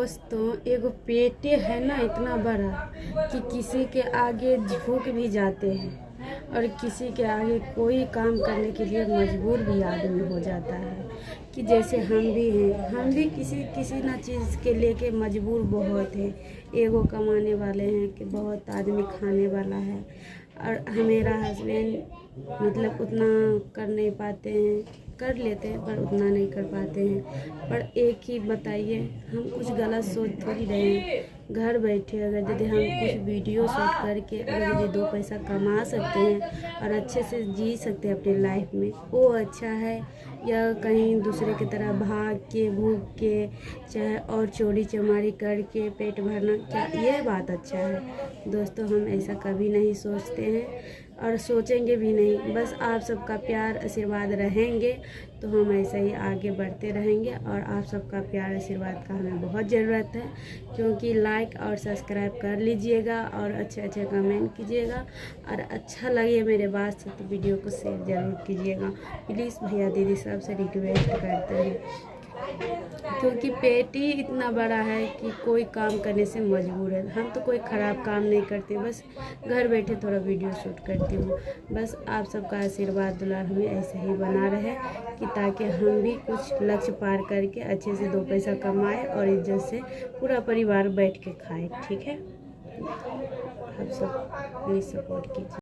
दोस्तों, एगो पेटे है ना इतना बड़ा कि किसी के आगे झुक भी जाते हैं और किसी के आगे कोई काम करने के लिए मजबूर भी आदमी हो जाता है। कि जैसे हम भी हैं, हम भी किसी ना चीज़ के लेके मजबूर बहुत हैं। एगो कमाने वाले हैं कि बहुत आदमी खाने वाला है, और मेरा हस्बैंड मतलब उतना कर नहीं पाते हैं, कर लेते हैं पर उतना नहीं कर पाते हैं। पर एक ही बताइए, हम कुछ गलत सोच थोड़ी रहे हैं। घर बैठे अगर यदि हम कुछ वीडियो शूट करके अगर यदि दो पैसा कमा सकते हैं और अच्छे से जी सकते हैं अपनी लाइफ में, वो अच्छा है। या कहीं दूसरे की तरह भाग के भूख के चाहे और चोरी चमारी करके पेट भरना, क्या ये बात अच्छा है? दोस्तों, हम ऐसा कभी नहीं सोचते हैं और सोचेंगे भी नहीं। बस आप सबका प्यार आशीर्वाद रहेंगे तो हम ऐसे ही आगे बढ़ते रहेंगे, और आप सबका प्यार आशीर्वाद का हमें बहुत ज़रूरत है। क्योंकि लाइक और सब्सक्राइब कर लीजिएगा और अच्छे अच्छे कमेंट कीजिएगा, और अच्छा लगे मेरे बात से तो वीडियो को शेयर ज़रूर कीजिएगा। प्लीज़ भैया दीदी सबसे रिक्वेस्ट करते हैं, क्योंकि पेट ही इतना बड़ा है कि कोई काम करने से मजबूर है। हम तो कोई ख़राब काम नहीं करते, बस घर बैठे थोड़ा वीडियो शूट करती हूँ। बस आप सबका आशीर्वाद दुलार हमें ऐसे ही बना रहे कि ताकि हम भी कुछ लक्ष्य पार करके अच्छे से दो पैसा कमाए और इज्जत से पूरा परिवार बैठ के खाए। ठीक है, आप सब प्लीज़ सपोर्ट कीजिए।